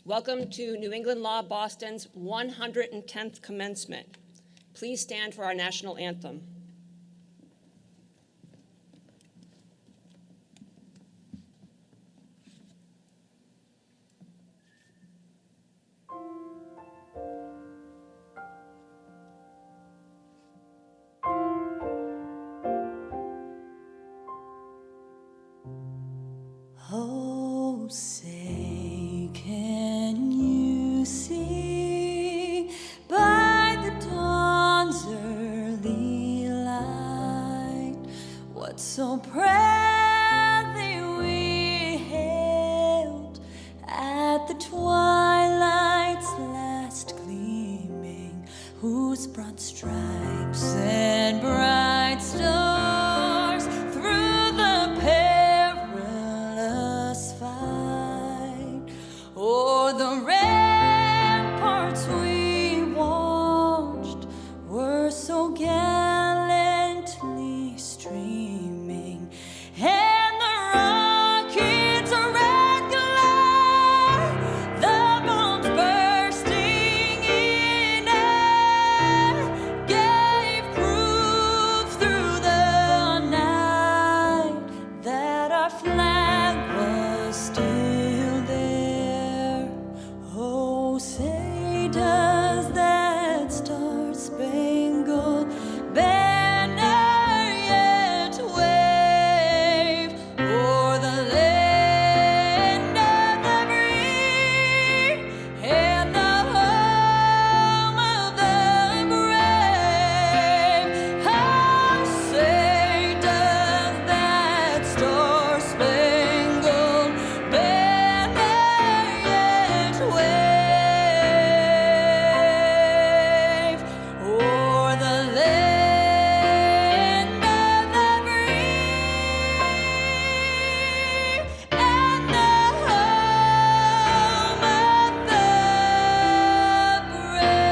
Welcome to New England Law Boston's 110th Commencement. Please stand for our national anthem. Oh, say, can you see by the dawn's early light what so proudly we hailed at the twilight's last gleaming, whose broad stripes and bright stars through the perilous fight o'er the ramparts we watched were so gallantly streaming, and the rockets' red glare, the bombs bursting in air, gave proof through the night that our flag was still there. Oh, say does that star-spangled banner yet wave o'er the land of the free and the home of the brave? Oh, say does that star-spangled banner yet wave o'er the land of the free and the home of the brave?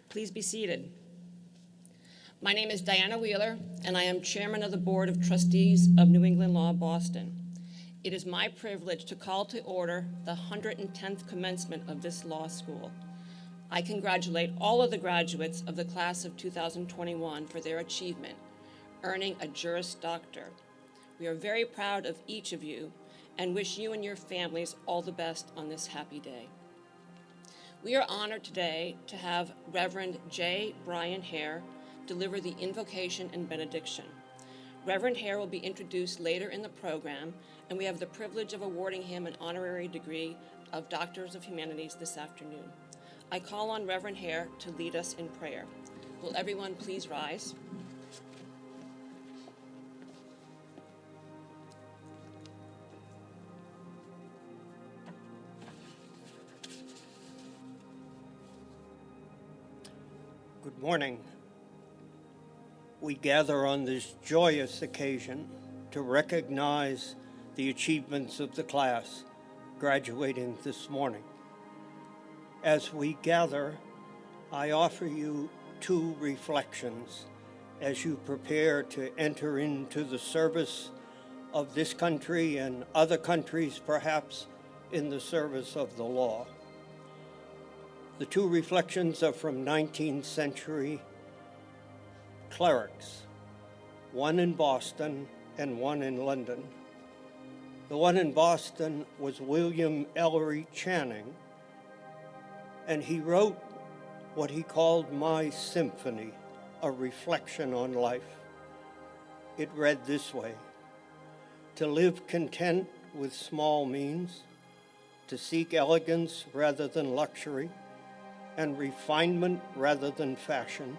Please be seated. My name is Diana Wheeler, and I am Chairman of the Board of Trustees of New England Law Boston. It is my privilege to call to order the 110th commencement of this law school. I congratulate all of the graduates of the class of 2021 for their achievement, earning a Juris Doctor. We are very proud of each of you and wish you and your families all the best on this happy day. We are honored today to have Reverend J. Brian Hare deliver the invocation and benediction. Reverend Hare will be introduced later in the program, and we have the privilege of awarding him an honorary degree of Doctors of Humanities this afternoon. I call on Reverend Hare to lead us in prayer. Will everyone please rise? Good morning. We gather on this joyous occasion to recognize the achievements of the class graduating this morning. As we gather, I offer you two reflections as you prepare to enter into the service of this country and other countries, perhaps in the service of the law. The two reflections are from 19th century clerics, one in Boston and one in London. The one in Boston was William Ellery Channing, and he wrote what he called My Symphony, a reflection on life. It read this way: to live content with small means, to seek elegance rather than luxury, and refinement rather than fashion,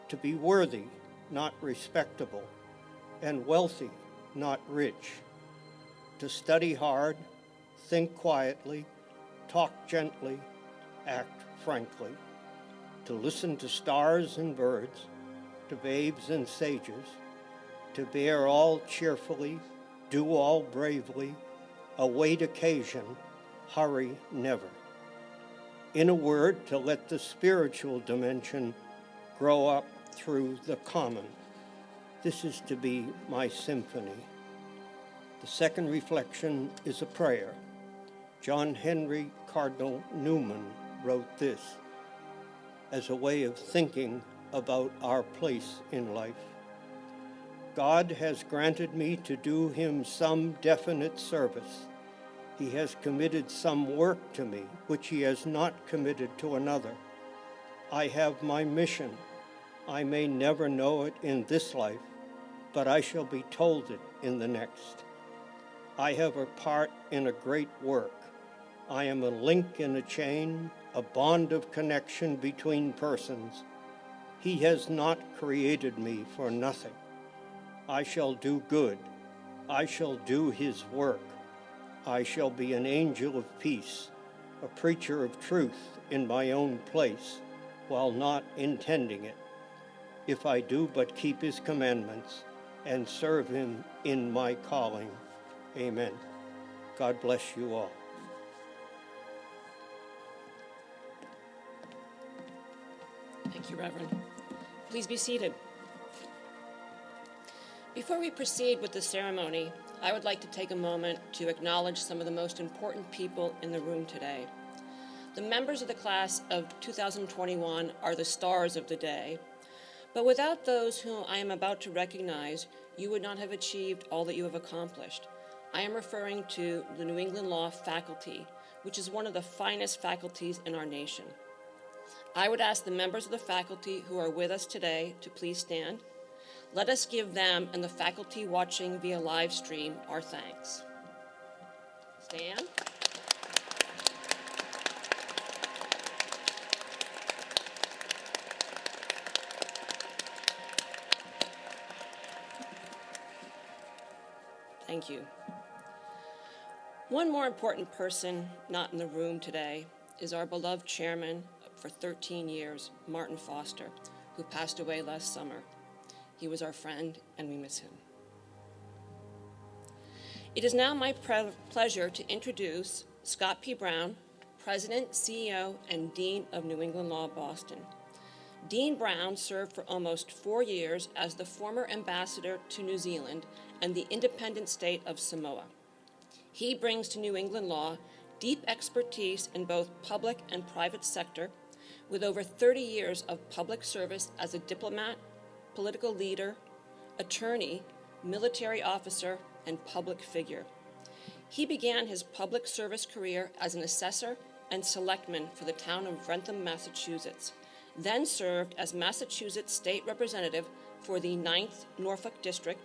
to be worthy, not respectable, and wealthy, not rich, to study hard, think quietly, talk gently, act frankly, to listen to stars and birds, to babes and sages, to bear all cheerfully, do all bravely, await occasion, hurry never. In a word, to let the spiritual dimension grow up through the common. This is to be my symphony. The second reflection is a prayer. John Henry Cardinal Newman wrote this as a way of thinking about our place in life. God has granted me to do him some definite service. He has committed some work to me, which he has not committed to another. I have my mission. I may never know it in this life, but I shall be told it in the next. I have a part in a great work. I am a link in a chain, a bond of connection between persons. He has not created me for nothing. I shall do good. I shall do his work. I shall be an angel of peace, a preacher of truth in my own place, while not intending it, if I do but keep his commandments and serve him in my calling. Amen. God bless you all. Thank you, Reverend. Please be seated. Before we proceed with the ceremony, I would like to take a moment to acknowledge some of the most important people in the room today. The members of the class of 2021 are the stars of the day, but without those whom I am about to recognize, you would not have achieved all that you have accomplished. I am referring to the New England Law faculty, which is one of the finest faculties in our nation. I would ask the members of the faculty who are with us today to please stand. Let us give them and the faculty watching via live stream our thanks. Stand. Thank you. One more important person not in the room today is our beloved chairman for 13 years, Martin Foster, who passed away last summer. He was our friend, and we miss him. It is now my pleasure to introduce Scott P. Brown, President, CEO, and Dean of New England Law Boston. Dean Brown served for almost 4 years as the former ambassador to New Zealand and the independent state of Samoa. He brings to New England law deep expertise in both public and private sector, with over 30 years of public service as a diplomat, political leader, attorney, military officer, and public figure. He began his public service career as an assessor and selectman for the town of Wrentham, Massachusetts, then served as Massachusetts State Representative for the 9th Norfolk District,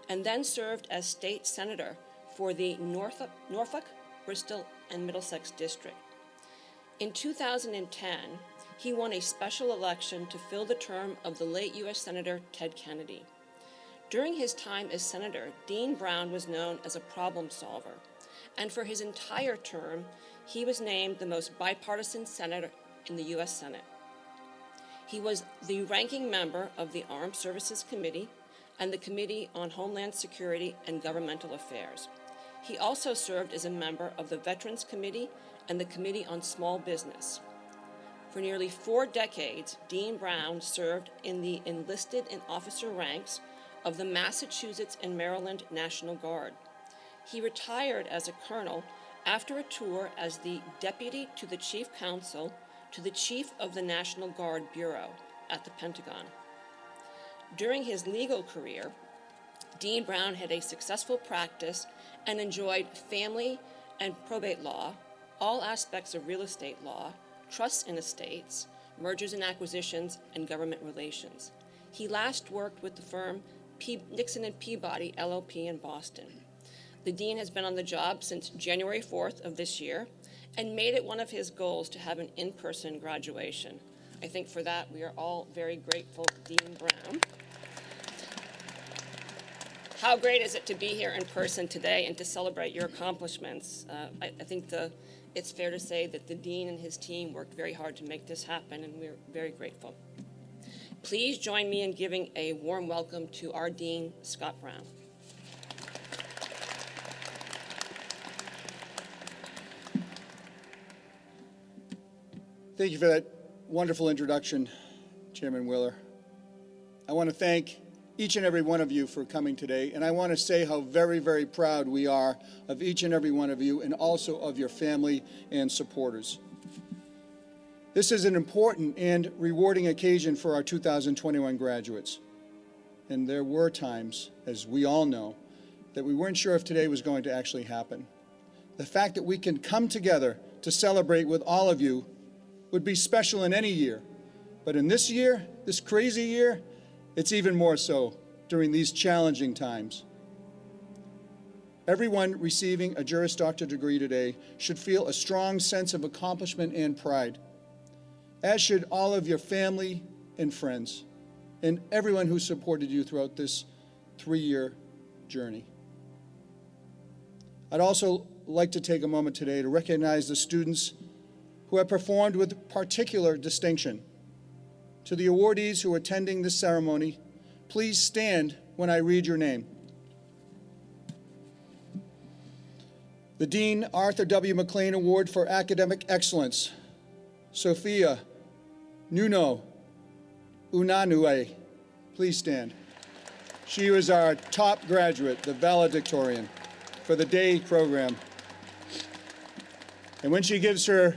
and then served as State Senator for the Norfolk, Bristol, and Middlesex District. In 2010, he won a special election to fill the term of the late U.S. Senator Ted Kennedy. During his time as senator, Dean Brown was known as a problem solver, and for his entire term, he was named the most bipartisan senator in the U.S. Senate. He was the ranking member of the Armed Services Committee and the Committee on Homeland Security and Governmental Affairs. He also served as a member of the Veterans Committee and the Committee on Small Business. For nearly 4 decades, Dean Brown served in the enlisted and officer ranks of the Massachusetts and Maryland National Guard. He retired as a colonel after a tour as the deputy to the chief counsel to the chief of the National Guard Bureau at the Pentagon. During his legal career, Dean Brown had a successful practice and enjoyed family and probate law, all aspects of real estate law, trusts and estates, mergers and acquisitions, and government relations. He last worked with the firm Nixon and Peabody, LLP in Boston. The dean has been on the job since January 4th of this year and made it one of his goals to have an in-person graduation. I think for that we are all very grateful, Dean Brown. How great is it to be here in person today and to celebrate your accomplishments? I think it's fair to say that the dean and his team worked very hard to make this happen, and we're very grateful. Please join me in giving a warm welcome to our dean, Scott Brown. Thank you for that wonderful introduction, Chairman Wheeler. I want to thank each and every one of you for coming today, and I want to say how very, very proud we are of each and every one of you and also of your family and supporters. This is an important and rewarding occasion for our 2021 graduates. And there were times, as we all know, that we weren't sure if today was going to actually happen. The fact that we can come together to celebrate with all of you would be special in any year. But in this year, this crazy year, it's even more so during these challenging times. Everyone receiving a Juris Doctor degree today should feel a strong sense of accomplishment and pride, as should all of your family and friends, and everyone who supported you throughout this 3-year journey. I'd also like to take a moment today to recognize the students who have performed with particular distinction. To the awardees who are attending this ceremony, please stand when I read your name. The Dean Arthur W. McLean Award for Academic Excellence, Sophia Nuno Unanue. Please stand. She was our top graduate, the valedictorian for the day program. And when she gives her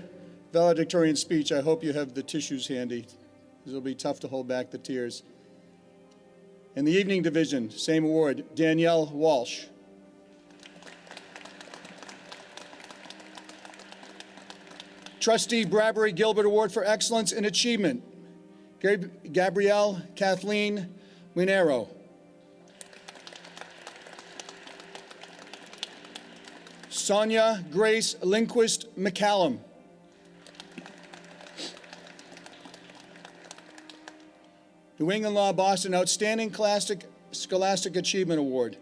valedictorian speech, I hope you have the tissues handy. It'll be tough to hold back the tears. In the evening division, same award, Danielle Walsh. Trustee Bradbury Gilbert Award for Excellence in Achievement, Gabrielle Kathleen Minero. Sonia Grace Lindquist McCallum. New England Law Boston Outstanding Scholastic Achievement Award,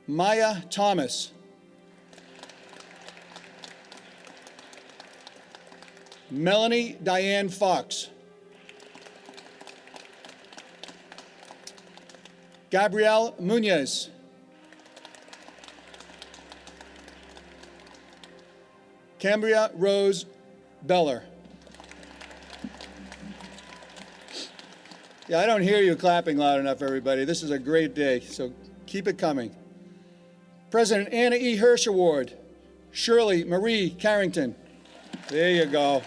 Maya Thomas. Melanie Diane Fox. Gabrielle Munoz. Cambria Rose Beller. Yeah, I don't hear you clapping loud enough, everybody. This is a great day, so keep it coming. President Anna E. Hirsch Award, Shirley Marie Carrington. There you go.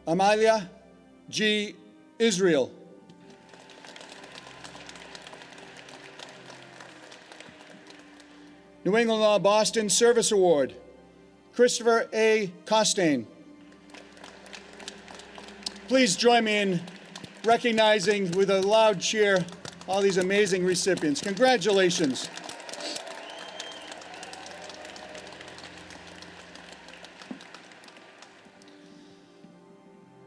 Amalia G. Israel. New England Law Boston Service Award, Christopher A. Costain. Please join me in recognizing with a loud cheer all these amazing recipients. Congratulations.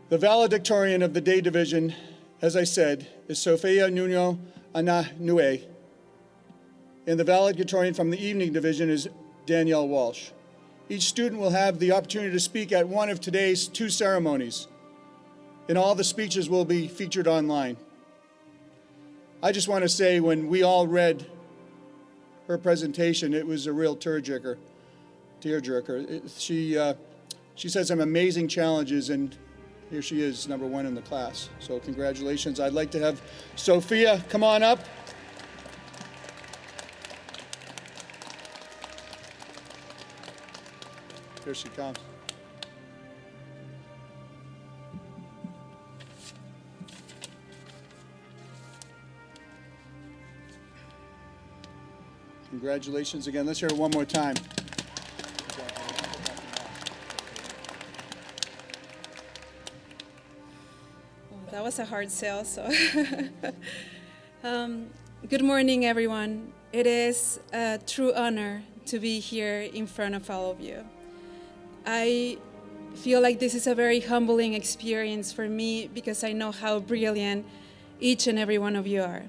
The valedictorian of the day division, as I said, is Sophia Nuno Ananue, and the valedictorian from the evening division is Danielle Walsh. Each student will have the opportunity to speak at one of today's 2 ceremonies, and all the speeches will be featured online. I just want to say, when we all read her presentation, it was a real tearjerker. She said some amazing challenges, and here she is, number 1 in the class. So congratulations. I'd like to have Sophia come on up. Here she comes. Congratulations again. Let's hear it one more time. That was a hard sell, so. Good morning, everyone. It is a true honor to be here in front of all of you. I feel like this is a very humbling experience for me because I know how brilliant each and every one of you are.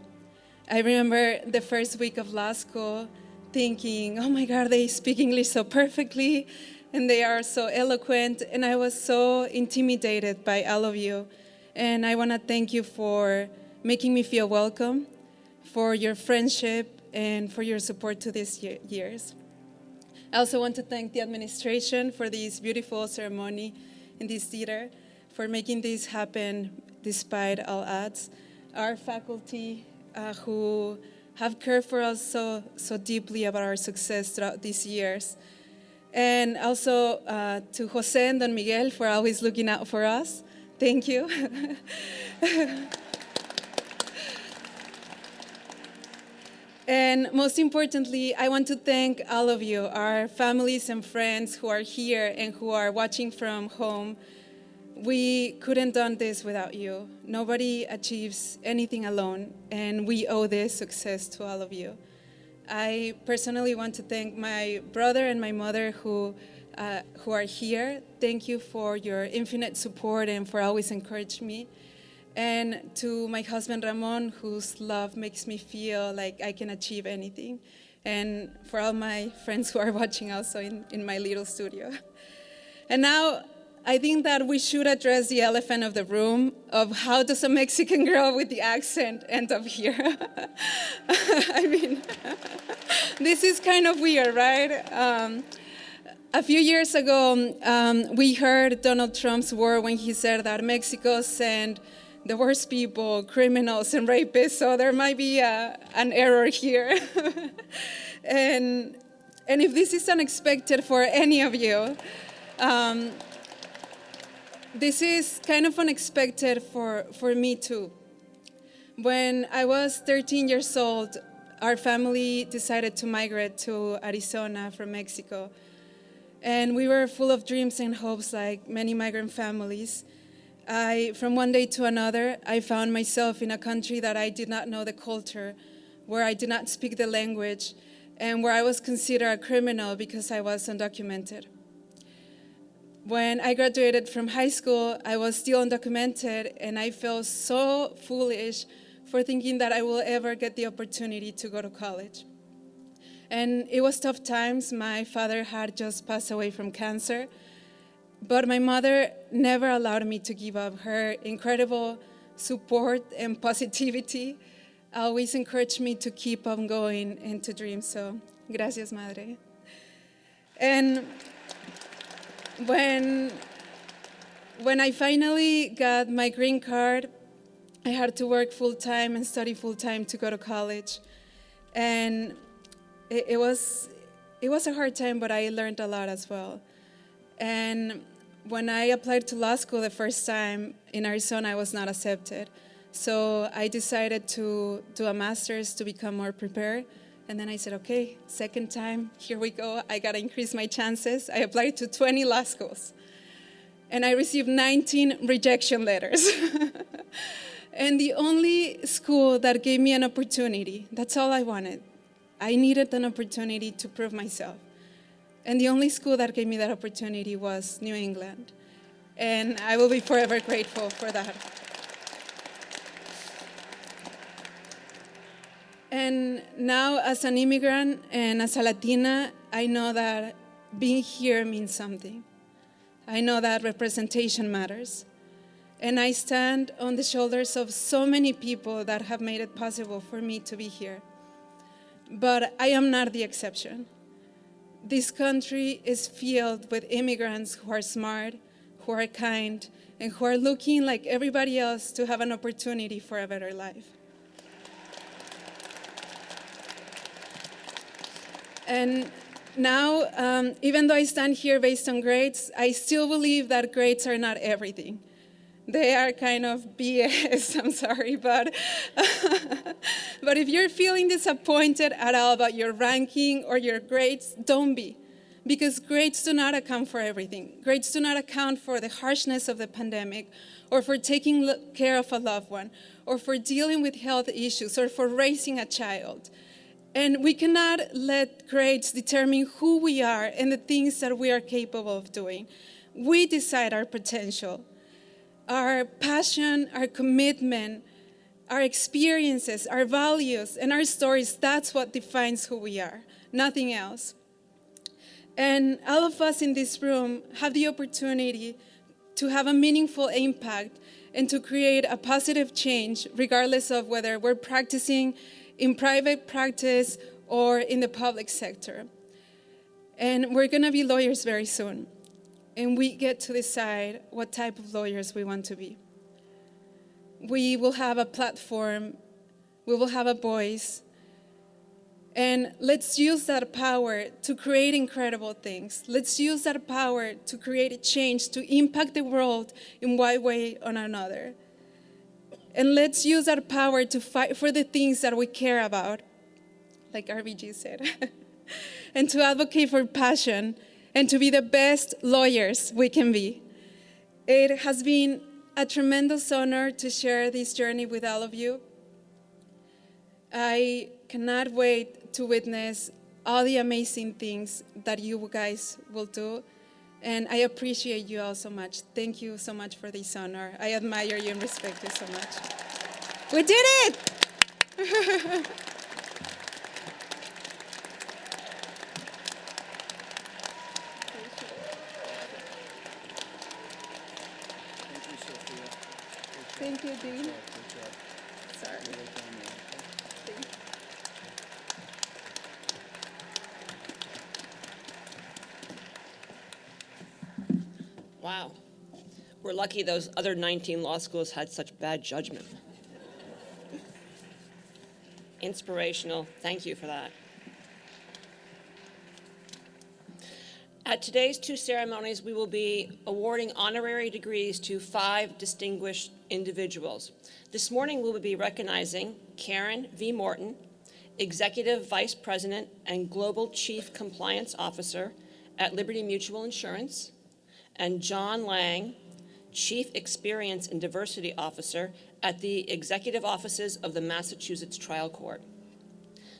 I remember the first week of law school thinking, oh my God, they speak English so perfectly and they are so eloquent, and I was so intimidated by all of you. And I want to thank you for making me feel welcome, for your friendship, and for your support to these years. I also want to thank the administration for this beautiful ceremony in this theater, for making this happen despite all odds. Our faculty who have cared for us so deeply about our success throughout these years. And also to Jose and Don Miguel for always looking out for us. Thank you. And most importantly, I want to thank all of you, our families and friends who are here and who are watching from home. We couldn't done this without you. Nobody achieves anything alone, and we owe this success to all of you. I personally want to thank my brother and my mother who are here. Thank you for your infinite support and for always encouraging me. And to my husband, Ramon, whose love makes me feel like I can achieve anything. And for all my friends who are watching also in my little studio. And now, I think that we should address the elephant of the room of how does a Mexican girl with the accent end up here? I mean, this is kind of weird, right? A few years ago, we heard Donald Trump's word when he said that Mexico sent the worst people, criminals, and rapists, so there might be an error here. and if this is unexpected for any of you, this is kind of unexpected for me too. When I was 13 years old, our family decided to migrate to Arizona from Mexico. And we were full of dreams and hopes like many migrant families. From one day to another, I found myself in a country that I did not know the culture, where I did not speak the language, and where I was considered a criminal because I was undocumented. When I graduated from high school, I was still undocumented, and I felt so foolish for thinking that I will ever get the opportunity to go to college. And it was tough times. My father had just passed away from cancer, but my mother never allowed me to give up. Her incredible support and positivity always encouraged me to keep on going and to dream. So, gracias, madre. And when I finally got my green card, I had to work full-time and study full-time to go to college. And it was a hard time, but I learned a lot as well. And when I applied to law school the first time in Arizona, I was not accepted. So I decided to do a master's to become more prepared. And then I said, okay, second time, here we go. I got to increase my chances. I applied to 20 law schools. And I received 19 rejection letters. And the only school that gave me an opportunity, that's all I wanted. I needed an opportunity to prove myself. And the only school that gave me that opportunity was New England. And I will be forever grateful for that. And now, as an immigrant and as a Latina, I know that being here means something. I know that representation matters. And I stand on the shoulders of so many people that have made it possible for me to be here. But I am not the exception. This country is filled with immigrants who are smart, who are kind, and who are looking like everybody else to have an opportunity for a better life. And now, even though I stand here based on grades, I still believe that grades are not everything. They are kind of BS, I'm sorry, but if you're feeling disappointed at all about your ranking or your grades, don't be. Because grades do not account for everything. Grades do not account for the harshness of the pandemic, or for taking care of a loved one, or for dealing with health issues, or for raising a child. And we cannot let grades determine who we are and the things that we are capable of doing. We decide our potential. Our passion, our commitment, our experiences, our values, and our stories, that's what defines who we are, nothing else. And all of us in this room have the opportunity to have a meaningful impact and to create a positive change, regardless of whether we're practicing in private practice or in the public sector. And we're going to be lawyers very soon. And we get to decide what type of lawyers we want to be. We will have a platform, we will have a voice, and let's use that power to create incredible things. Let's use that power to create a change, to impact the world in one way or another. And let's use that power to fight for the things that we care about, like RBG said, and to advocate for passion and to be the best lawyers we can be. It has been a tremendous honor to share this journey with all of you. I cannot wait to witness all the amazing things that you guys will do, and I appreciate you all so much. Thank you so much for this honor. I admire you and respect you so much. We did it! Thank you, Dean. Sorry. Thank you. Wow. We're lucky those other 19 law schools had such bad judgment. Inspirational. Thank you for that. At today's two ceremonies, we will be awarding honorary degrees to 5 distinguished individuals. This morning, we will be recognizing Karen V. Morton, Executive Vice President and Global Chief Compliance Officer at Liberty Mutual Insurance, and John Lang, Chief Experience and Diversity Officer at the Executive Offices of the Massachusetts Trial Court.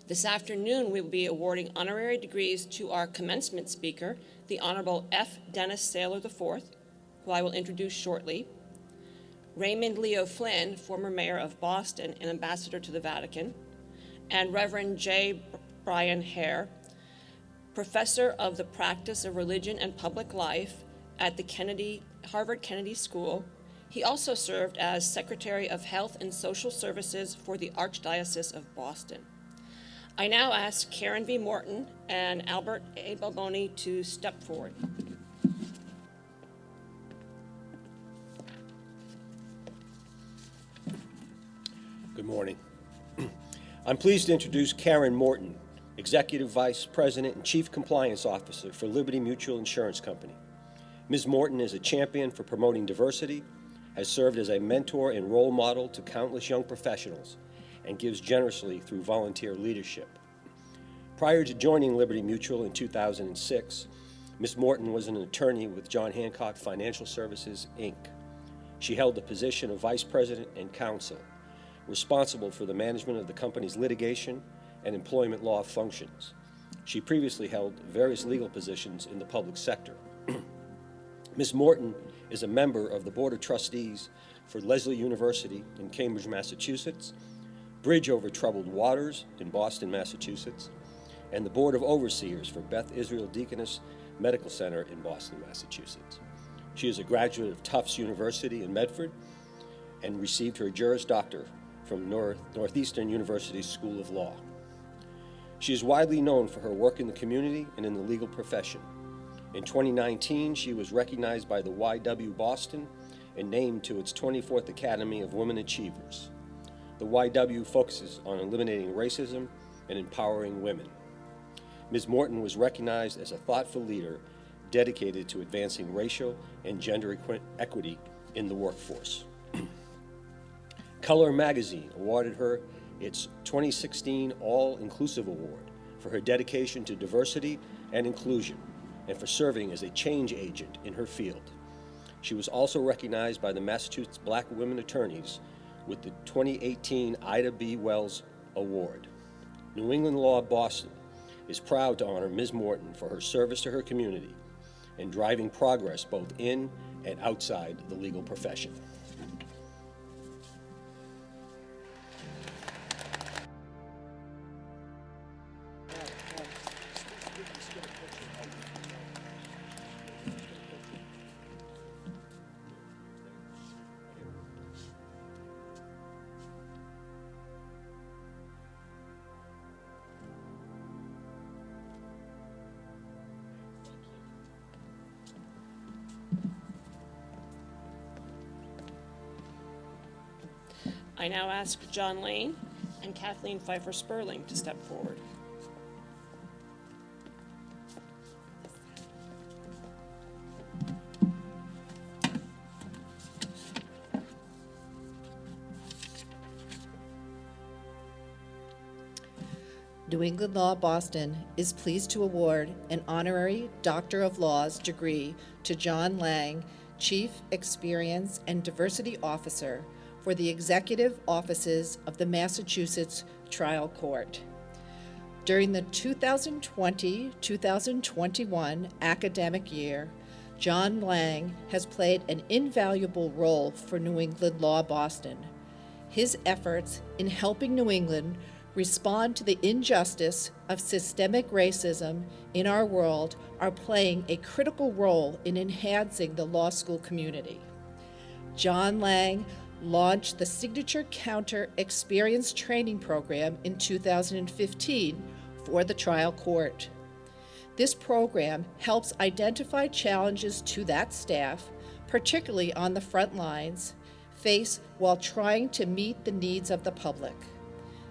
This afternoon, we will be awarding honorary degrees to our commencement speaker, the Honorable F. Dennis Saylor IV, who I will introduce shortly, Raymond Leo Flynn, former mayor of Boston and ambassador to the Vatican, and Reverend J. Brian Hare, professor of the practice of religion and public life at the Harvard Kennedy School. He also served as Secretary of Health and Social Services for the Archdiocese of Boston. I now ask Karen V. Morton and Albert A. Balboni to step forward. Good morning. I'm pleased to introduce Karen Morton, Executive Vice President and Chief Compliance Officer for Liberty Mutual Insurance Company. Ms. Morton is a champion for promoting diversity, has served as a mentor and role model to countless young professionals, and gives generously through volunteer leadership. Prior to joining Liberty Mutual in 2006, Ms. Morton was an attorney with John Hancock Financial Services, Inc. She held the position of Vice President and Counsel, responsible for the management of the company's litigation and employment law functions. She previously held various legal positions in the public sector. Ms. Morton is a member of the Board of Trustees for Lesley University in Cambridge, Massachusetts, Bridge Over Troubled Waters in Boston, Massachusetts, and the Board of Overseers for Beth Israel Deaconess Medical Center in Boston, Massachusetts. She is a graduate of Tufts University in Medford and received her Juris Doctor from Northeastern University's School of Law. She is widely known for her work in the community and in the legal profession. In 2019, she was recognized by the YW Boston and named to its 24th Academy of Women Achievers. The YW focuses on eliminating racism and empowering women. Ms. Morton was recognized as a thoughtful leader dedicated to advancing racial and gender equity in the workforce. Color Magazine awarded her its 2016 All-Inclusive Award for her dedication to diversity and inclusion and for serving as a change agent in her field. She was also recognized by the Massachusetts Black Women Attorneys with the 2018 Ida B. Wells Award. New England Law Boston is proud to honor Ms. Morton for her service to her community and driving progress both in and outside the legal profession. I now ask John Lane and Kathleen Pfeiffer Sperling to step forward. New England Law Boston is pleased to award an honorary Doctor of Laws degree to John Lang, Chief Experience and Diversity Officer for the Executive Offices of the Massachusetts Trial Court. During the 2020-2021 academic year, John Lang has played an invaluable role for New England Law Boston. His efforts in helping New England respond to the injustice of systemic racism in our world are playing a critical role in enhancing the law school community. John Lang launched the Signature Counter Experience Training Program in 2015 for the trial court. This program helps identify challenges to that staff, particularly on the front lines, face while trying to meet the needs of the public.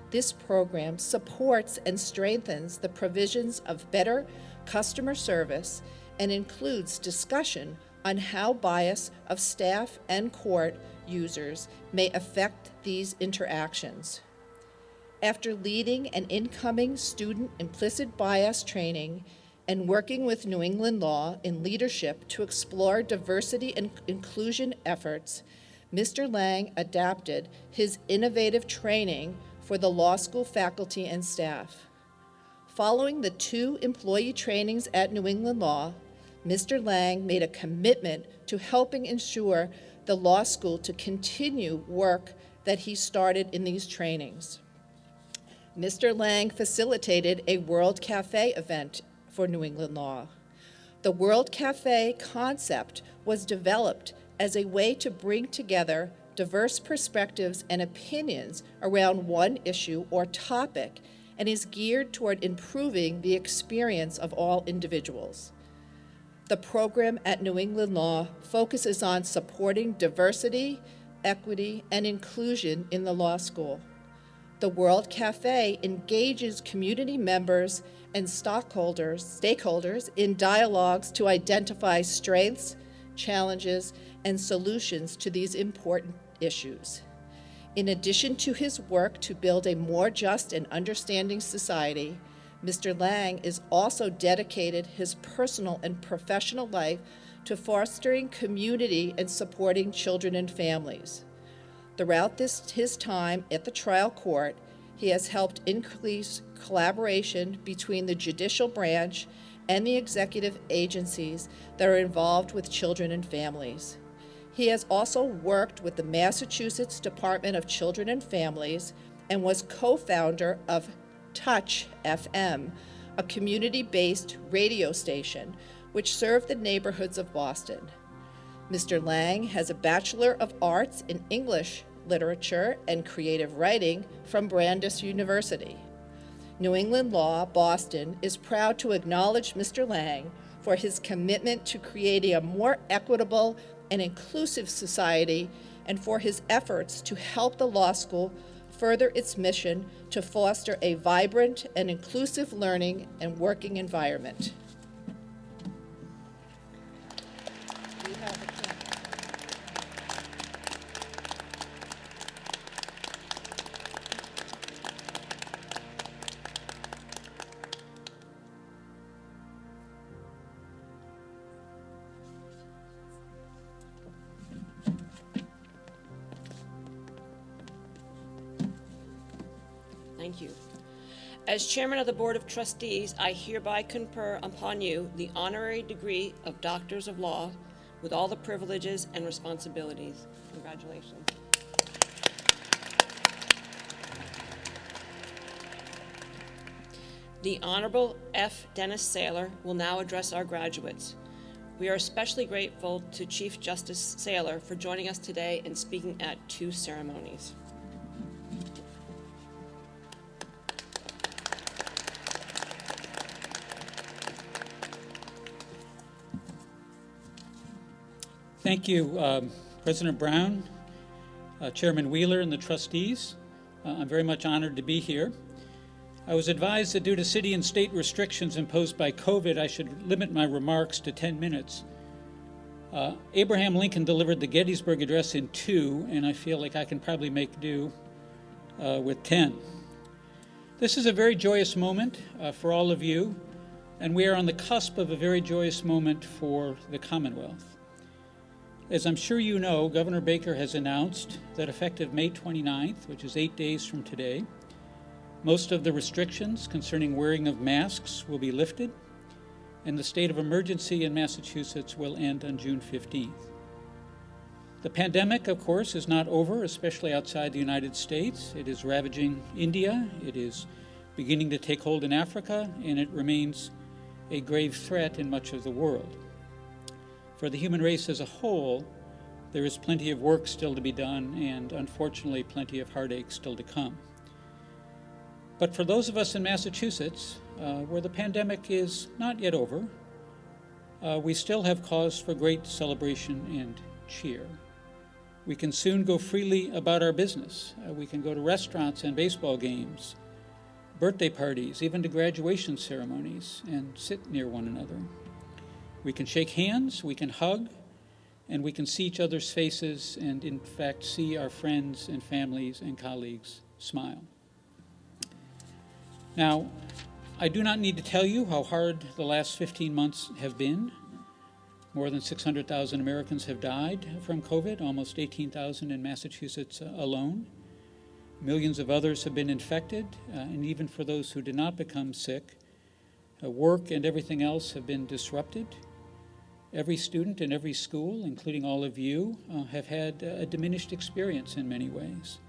This program supports and strengthens the provisions of better customer service and includes discussion on how bias of staff and court users may affect these interactions. After leading an incoming student implicit bias training and working with New England Law in leadership to explore diversity and inclusion efforts, Mr. Lang adapted his innovative training for the law school faculty and staff. Following the 2 employee trainings at New England Law, Mr. Lang made a commitment to helping ensure the law school to continue work that he started in these trainings. Mr. Lang facilitated a World Cafe event for New England Law. The World Cafe concept was developed as a way to bring together diverse perspectives and opinions around one issue or topic and is geared toward improving the experience of all individuals. The program at New England Law focuses on supporting diversity, equity, and inclusion in the law school. The World Cafe engages community members and stakeholders in dialogues to identify strengths, challenges, and solutions to these important issues. In addition to his work to build a more just and understanding society, Mr. Lang is also dedicated his personal and professional life to fostering community and supporting children and families. Throughout his time at the trial court, he has helped increase collaboration between the judicial branch and the executive agencies that are involved with children and families. He has also worked with the Massachusetts Department of Children and Families and was co-founder of Touch FM, a community-based radio station which served the neighborhoods of Boston. Mr. Lang has a Bachelor of Arts in English Literature and Creative Writing from Brandeis University. New England Law Boston is proud to acknowledge Mr. Lang for his commitment to creating a more equitable and inclusive society and for his efforts to help the law school further its mission to foster a vibrant and inclusive learning and working environment. Thank you. As chairman of the Board of Trustees, I hereby confer upon you the honorary degree of Doctors of Law with all the privileges and responsibilities. Congratulations. The Honorable F. Dennis Saylor will now address our graduates. We are especially grateful to Chief Justice Saylor for joining us today and speaking at 2 ceremonies. Thank you, President Brown, Chairman Wheeler and the trustees. I'm very much honored to be here. I was advised that due to city and state restrictions imposed by COVID, I should limit my remarks to 10 minutes. Abraham Lincoln delivered the Gettysburg Address in 2, and I feel like I can probably make do with 10. This is a very joyous moment for all of you, and we are on the cusp of a very joyous moment for the Commonwealth. As I'm sure you know, Governor Baker has announced that effective May 29th, which is 8 days from today, most of the restrictions concerning wearing of masks will be lifted, and the state of emergency in Massachusetts will end on June 15th. The pandemic, of course, is not over, especially outside the United States. It is ravaging India, it is beginning to take hold in Africa, and it remains a grave threat in much of the world. For the human race as a whole, there is plenty of work still to be done, and unfortunately, plenty of heartache still to come. But for those of us in Massachusetts, where the pandemic is not yet over, we still have cause for great celebration and cheer. We can soon go freely about our business. We can go to restaurants and baseball games, birthday parties, even to graduation ceremonies, and sit near one another. We can shake hands, we can hug, and we can see each other's faces and, in fact, see our friends and families and colleagues smile. Now, I do not need to tell you how hard the last 15 months have been. More than 600,000 Americans have died from COVID, almost 18,000 in Massachusetts alone. Millions of others have been infected, and even for those who did not become sick, work and everything else have been disrupted. Every student in every school, including all of you, have had a diminished experience in many ways.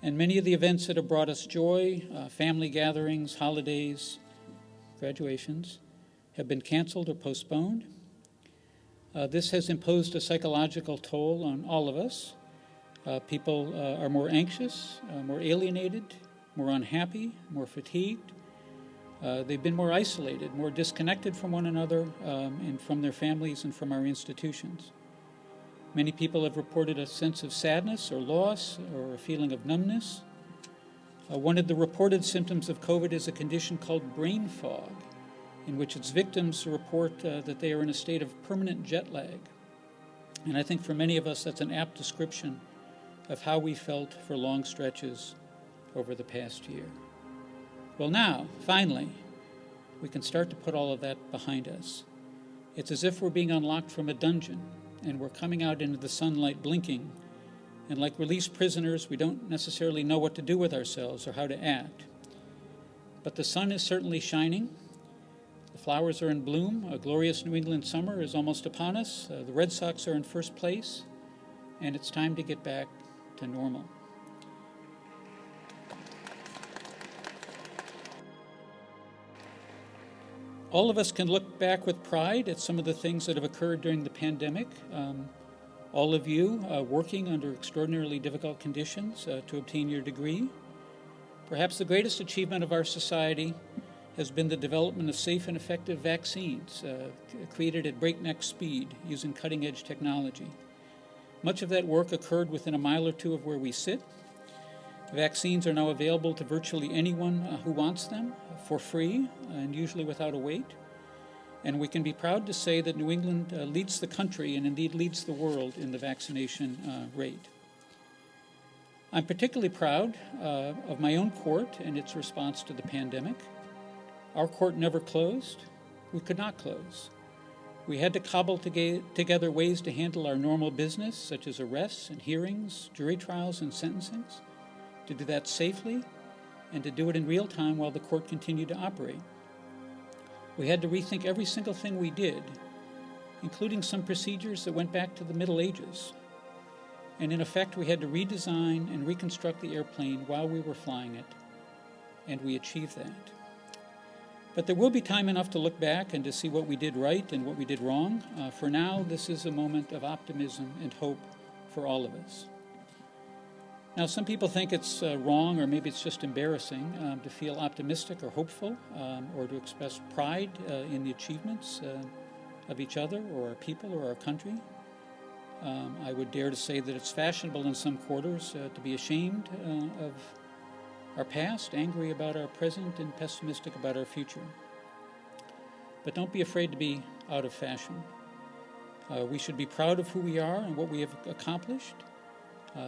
And many of the events that have brought us joy, family gatherings, holidays, graduations, have been canceled or postponed. This has imposed a psychological toll on all of us. People are more anxious, more alienated, more unhappy, more fatigued. They've been more isolated, more disconnected from one another and from their families and from our institutions. Many people have reported a sense of sadness or loss or a feeling of numbness. One of the reported symptoms of COVID is a condition called brain fog, in which its victims report that they are in a state of permanent jet lag. And I think for many of us that's an apt description of how we felt for long stretches over the past year. Well, now, finally, we can start to put all of that behind us. It's as if we're being unlocked from a dungeon, and we're coming out into the sunlight blinking, and like released prisoners, we don't necessarily know what to do with ourselves or how to act. But the sun is certainly shining. The flowers are in bloom. A glorious New England summer is almost upon us. The Red Sox are in first place, and it's time to get back to normal. All of us can look back with pride at some of the things that have occurred during the pandemic. All of you working under extraordinarily difficult conditions to obtain your degree. Perhaps the greatest achievement of our society has been the development of safe and effective vaccines created at breakneck speed using cutting-edge technology. Much of that work occurred within a mile or two of where we sit. Vaccines are now available to virtually anyone who wants them for free and usually without a wait. And we can be proud to say that New England leads the country and indeed leads the world in the vaccination rate. I'm particularly proud of my own court and its response to the pandemic. Our court never closed. We could not close. We had to cobble together ways to handle our normal business, such as arrests and hearings, jury trials and sentencings, to do that safely and to do it in real time while the court continued to operate. We had to rethink every single thing we did, including some procedures that went back to the Middle Ages. And in effect, we had to redesign and reconstruct the airplane while we were flying it, and we achieved that. But there will be time enough to look back and to see what we did right and what we did wrong. For now, this is a moment of optimism and hope for all of us. Now, some people think it's wrong, or maybe it's just embarrassing, to feel optimistic or hopeful, or to express pride in the achievements of each other or our people or our country. I would dare to say that it's fashionable in some quarters to be ashamed of our past, angry about our present, and pessimistic about our future. But don't be afraid to be out of fashion. We should be proud of who we are and what we have accomplished.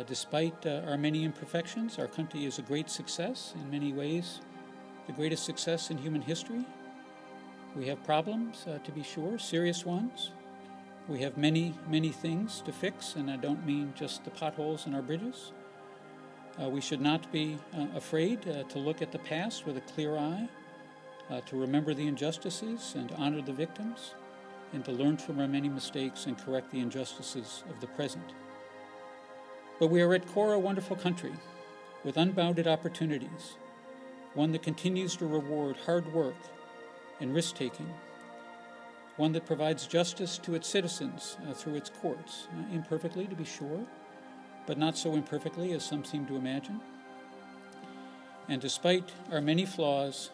Despite our many imperfections, our country is a great success, in many ways, the greatest success in human history. We have problems, to be sure, serious ones. We have many, many things to fix, and I don't mean just the potholes in our bridges. We should not be afraid to look at the past with a clear eye, to remember the injustices and honor the victims, and to learn from our many mistakes and correct the injustices of the present. But we are at core a wonderful country with unbounded opportunities, one that continues to reward hard work and risk-taking, one that provides justice to its citizens through its courts, imperfectly to be sure, but not so imperfectly as some seem to imagine. And despite our many flaws,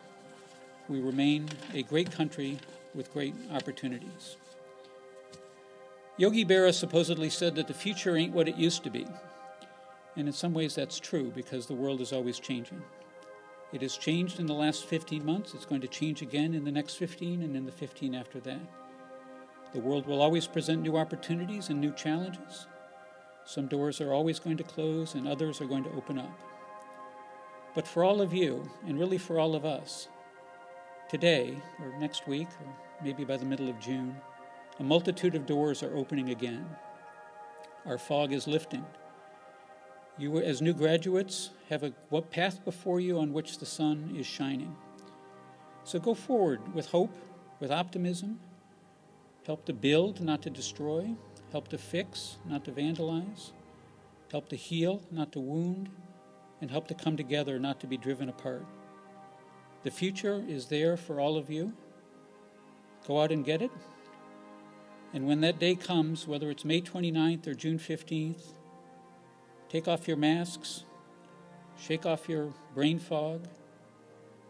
we remain a great country with great opportunities. Yogi Berra supposedly said that the future ain't what it used to be. And in some ways that's true, because the world is always changing. It has changed in the last 15 months. It's going to change again in the next 15 and in the 15 after that. The world will always present new opportunities and new challenges. Some doors are always going to close and others are going to open up. But for all of you, and really for all of us, today or next week, or maybe by the middle of June, a multitude of doors are opening again. Our fog is lifting. You, as new graduates, have a path before you on which the sun is shining. So go forward with hope, with optimism. Help to build, not to destroy. Help to fix, not to vandalize. Help to heal, not to wound. And help to come together, not to be driven apart. The future is there for all of you. Go out and get it. And when that day comes, whether it's May 29th or June 15th, take off your masks, shake off your brain fog,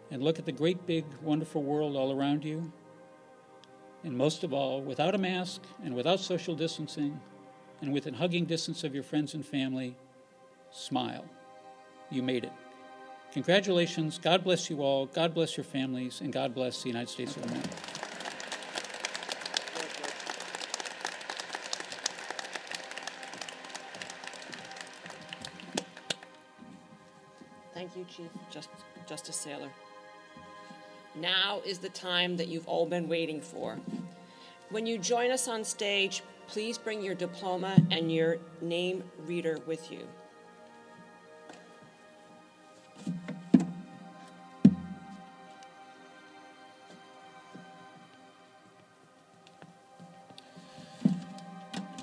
and look at the great, big, wonderful world all around you. And most of all, without a mask and without social distancing and within hugging distance of your friends and family, smile. You made it. Congratulations. God bless you all. God bless your families. And God bless the United States of America. Thank you, Chief Justice Saylor. Now is the time that you've all been waiting for. When you join us on stage, please bring your diploma and your name reader with you.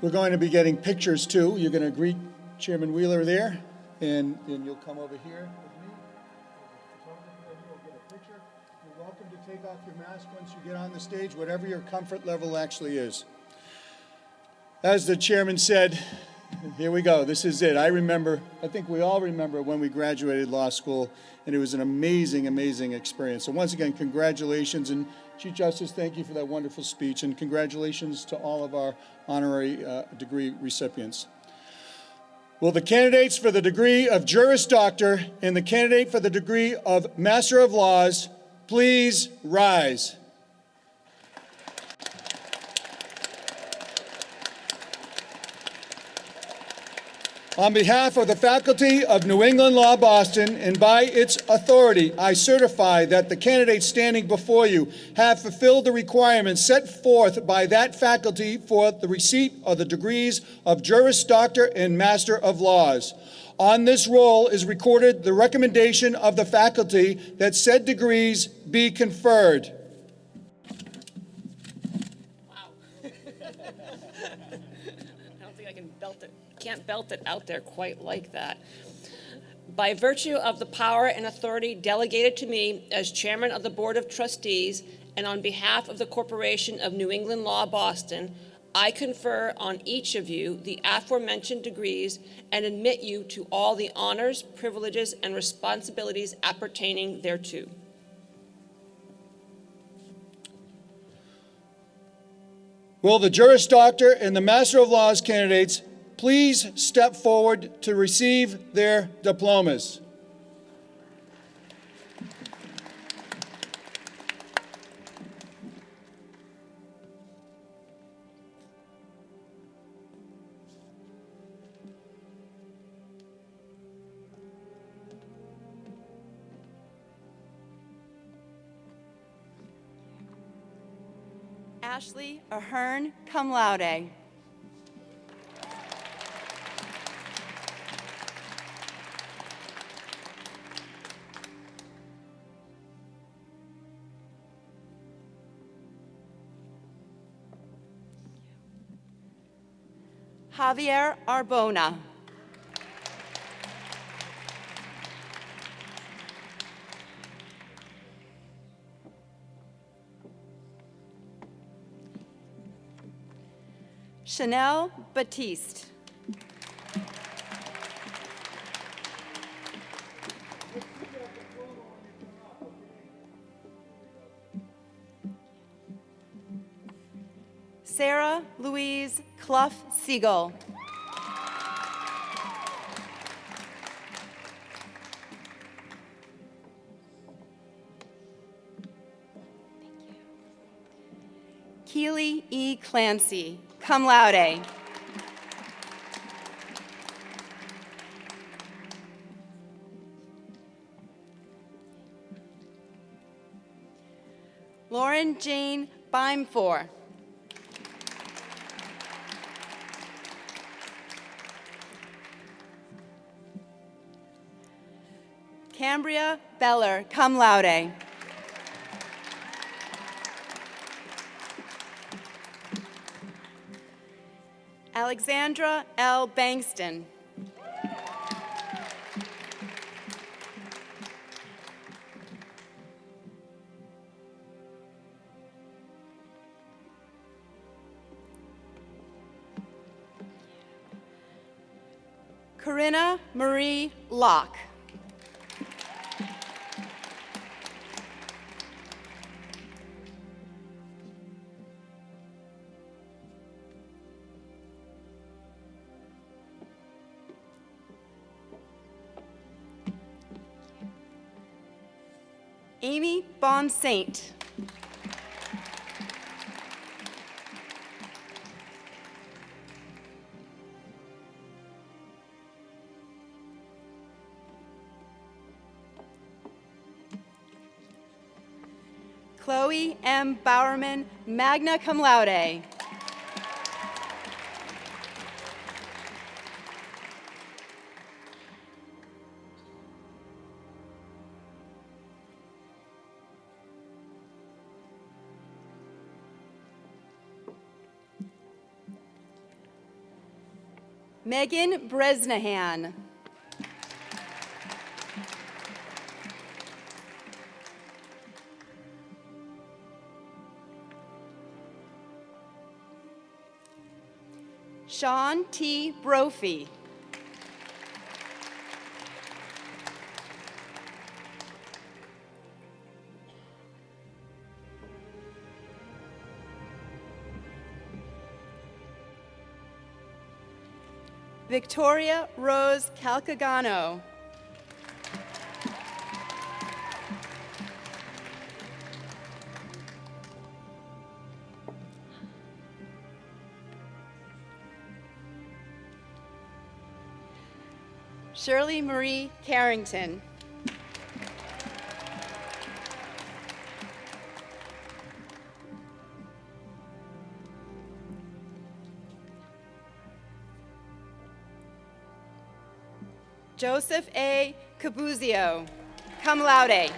We're going to be getting pictures too. You're going to greet Chairman Wheeler there, and you'll come over here with me. We'll get a picture. You're welcome to take off your mask once you get on the stage, whatever your comfort level actually is. As the chairman said, here we go. This is it. I think we all remember when we graduated law school, and it was an amazing, amazing experience. So once again, congratulations. And Chief Justice, thank you for that wonderful speech, and congratulations to all of our honorary degree recipients. Will the candidates for the degree of Juris Doctor and the candidate for the degree of Master of Laws please rise? On behalf of the faculty of New England Law Boston and by its authority, I certify that the candidates standing before you have fulfilled the requirements set forth by that faculty for the receipt of the degrees of Juris Doctor and Master of Laws. On this roll is recorded the recommendation of the faculty that said degrees be conferred. Can't belt it out there quite like that. By virtue of the power and authority delegated to me as chairman of the Board of Trustees and on behalf of the Corporation of New England Law Boston, I confer on each of you the aforementioned degrees and admit you to all the honors, privileges, and responsibilities appertaining thereto. Will the Juris Doctor and the Master of Laws candidates please step forward to receive their diplomas? Ashley Ahern, cum laude. Javier Arbona. Chanel Batiste. Sarah Louise Clough Siegel. Keely E. Clancy, cum laude. Lauren Jane Beimfor. Cambria Beller, cum laude. Alexandra L. Bankston. Corinna Marie Locke. Amy Bonsaint. Chloe M. Bowerman, magna cum laude. Megan Bresnahan. Sean T. Brophy. Victoria Rose Calcagano. Shirley Marie Carrington. Joseph A. Cabuzio, cum laude.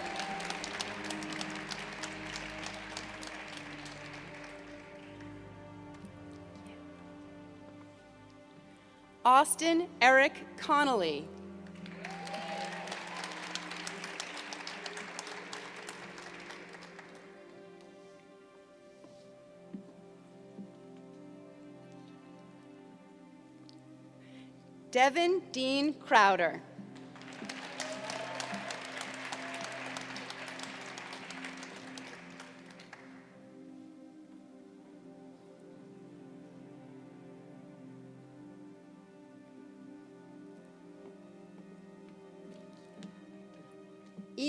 Austin Eric Connolly. Devin Dean Crowder.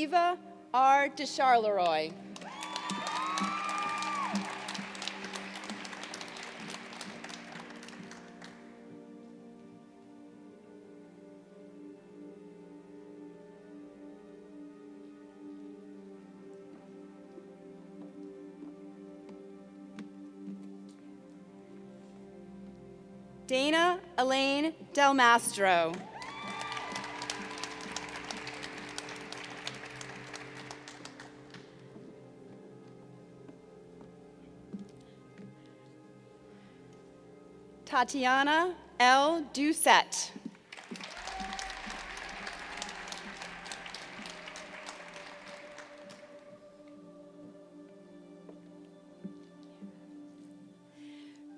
Eva R. de Charleroi. Dana Elaine Del Mastro. Tatiana L. Doucette.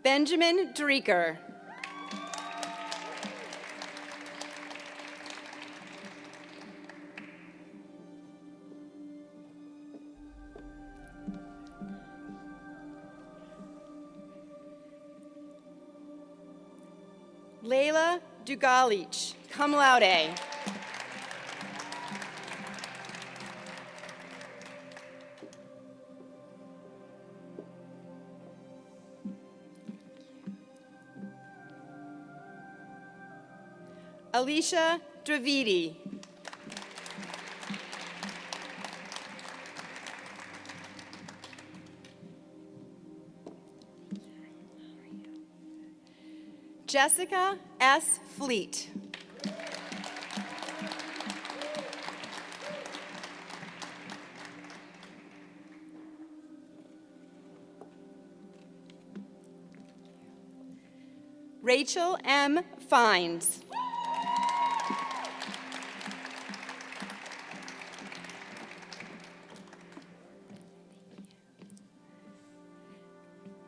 Benjamin Dreeker. Leila Dugalich, cum laude. Alicia Dravidi. Jessica S. Fleet. Rachel M. Fines.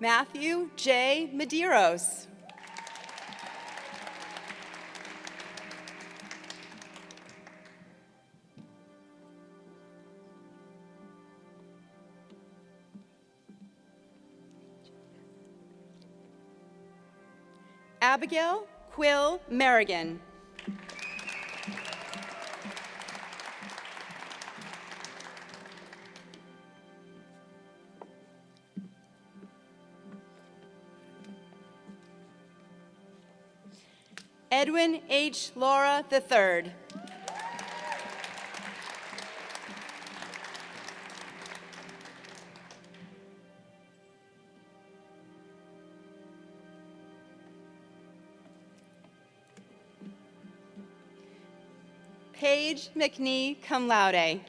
Matthew J. Medeiros. Abigail Quill Merrigan. Edwin H. Laura III. Paige McNee, cum laude.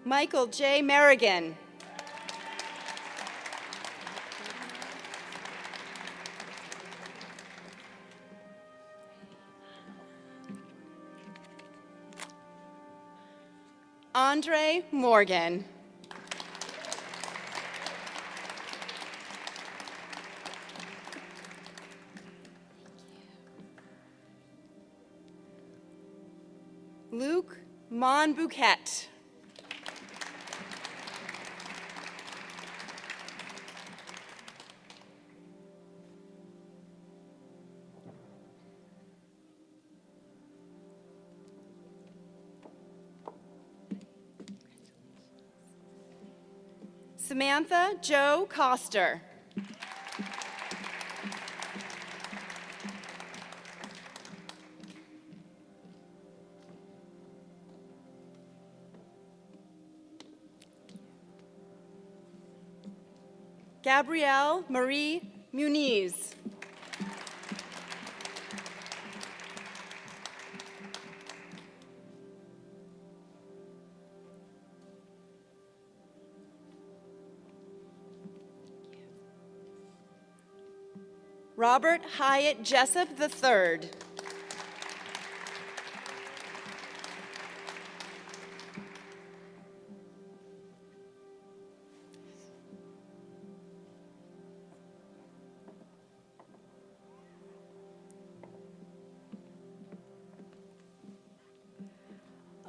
Michael J. Merrigan. Andre Morgan. Luke Monbouquet. Samantha Jo Coster. Gabrielle Marie Muniz. Robert Hyatt Jessup III.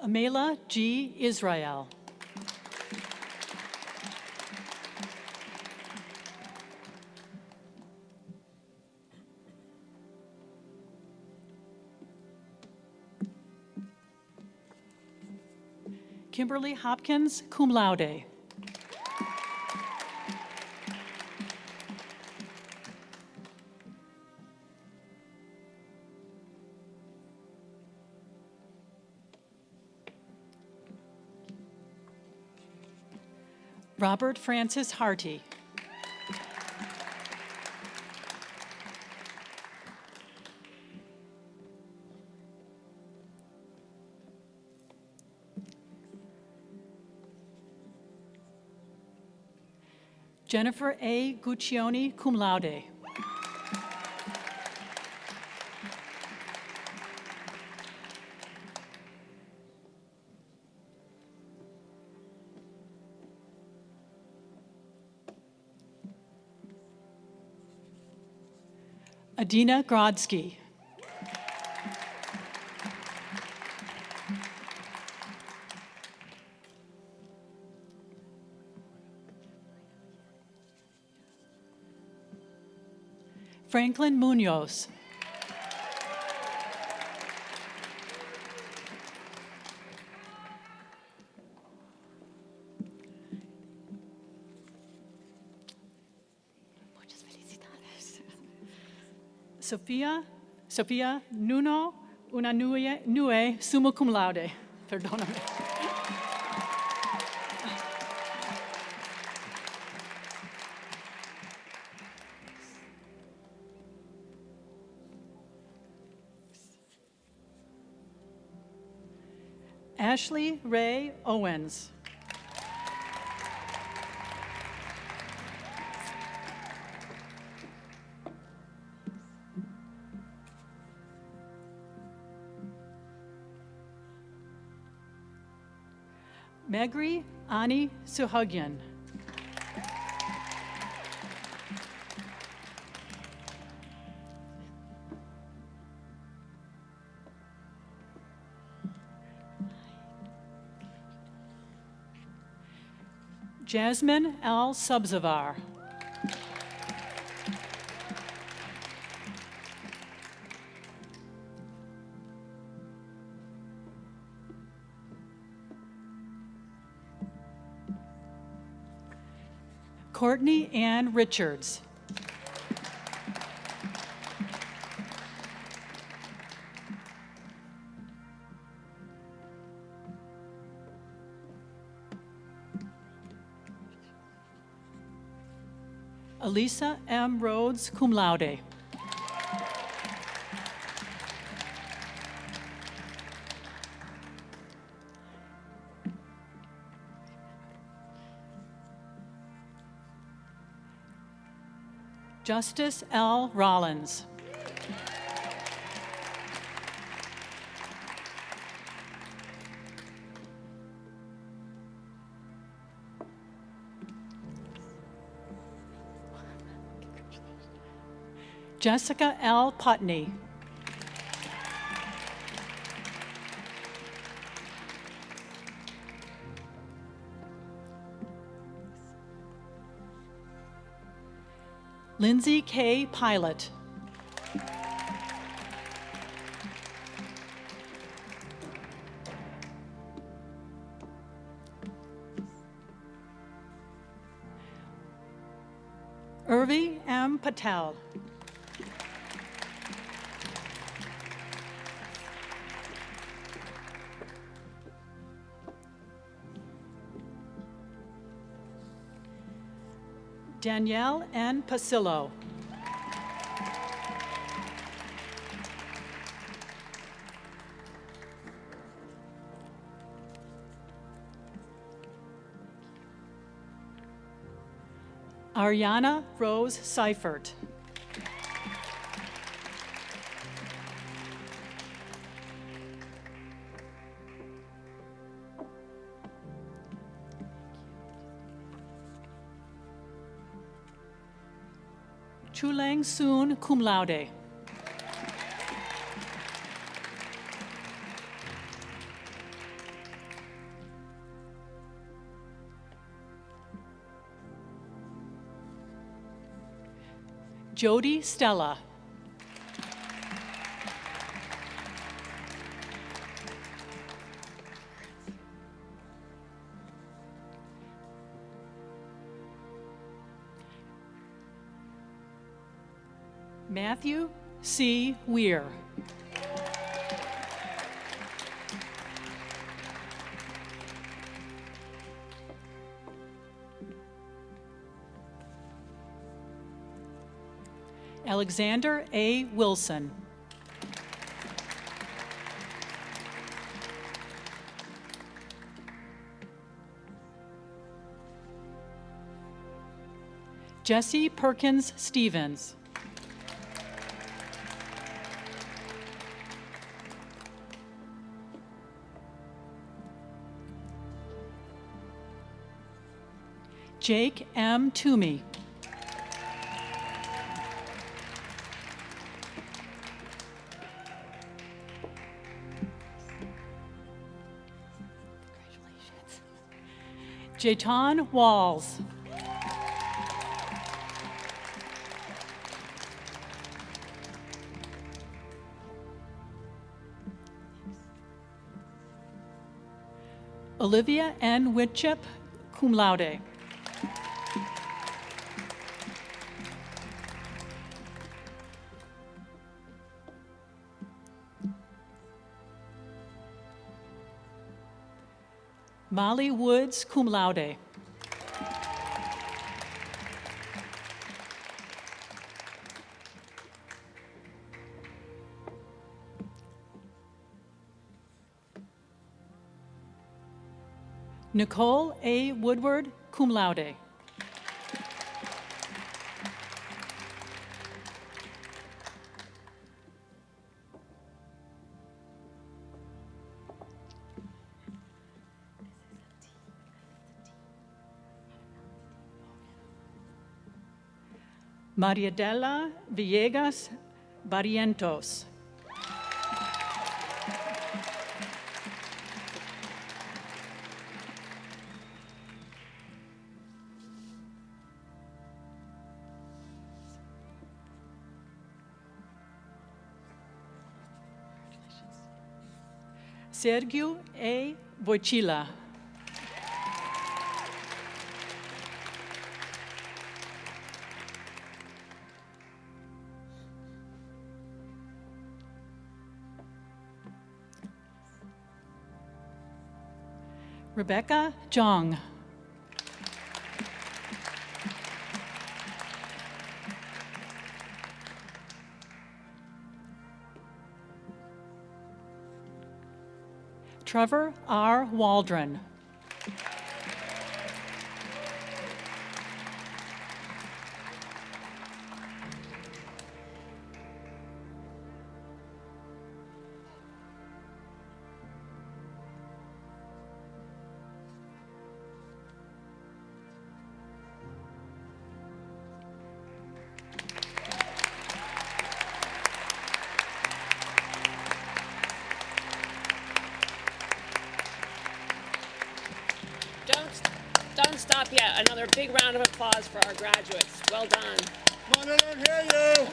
Amela G. Israel. Kimberly Hopkins, cum laude. Robert Francis Harty. Jennifer A. Guccione, cum laude. Adina Grodsky. Franklin Munoz. Sofia Nuno Unanue, summa cum laude. Perdóname. Ashley Ray Owens. Megri Ani Suhagyan. Jasmine Al Subzavar. Courtney Ann Richards. Elisa M. Rhodes, cum laude. Justice L. Rollins. Jessica L. Putney. Lindsay K. Pilot. Urvi M. Patel. Danielle N. Pasillo. Ariana Rose Seifert. Chulang Soon, cum laude. Jody Stella. Matthew C. Weir. Alexander A. Wilson. Jesse Perkins Stevens. Jake M. Toomey. Jayton Walls. Olivia N. Whitchip, cum laude. Molly Woods, cum laude. Nicole A. Woodward, cum laude. Mariadela Villegas Barrientos. Sergio A. Wojcila. Rebecca Zhang. Trevor R. Waldron. Don't stop yet. Another big round of applause for our graduates. Well done. Come on, I don't hear you.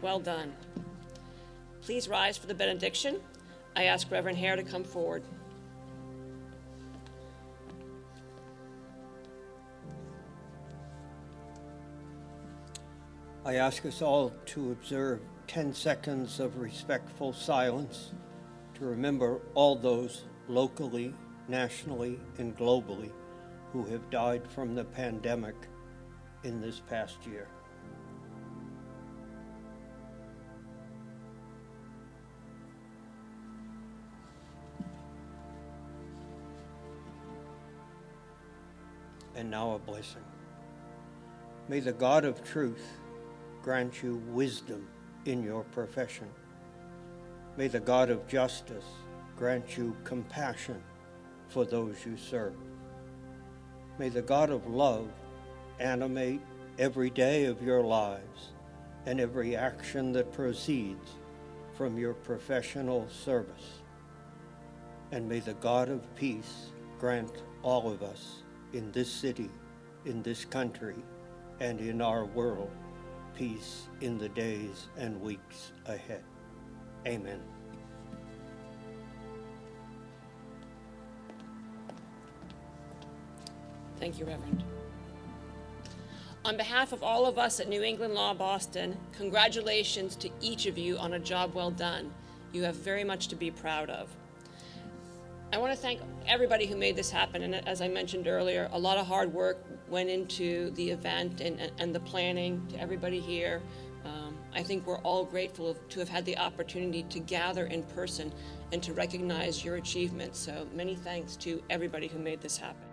Well done. Please rise for the benediction. I ask Reverend Hare to come forward. I ask us all to observe 10 seconds of respectful silence to remember all those locally, nationally, and globally who have died from the pandemic in this past year. And now a blessing. May the God of truth grant you wisdom in your profession. May the God of justice grant you compassion for those you serve. May the God of love animate every day of your lives and every action that proceeds from your professional service. And may the God of peace grant all of us in this city, in this country, and in our world peace in the days and weeks ahead. Amen. Thank you, Reverend. On behalf of all of us at New England Law Boston, congratulations to each of you on a job well done. You have very much to be proud of. I want to thank everybody who made this happen, and as I mentioned earlier, a lot of hard work went into the event and the planning. To everybody here, I think we're all grateful to have had the opportunity to gather in person and to recognize your achievements. So many thanks to everybody who made this happen.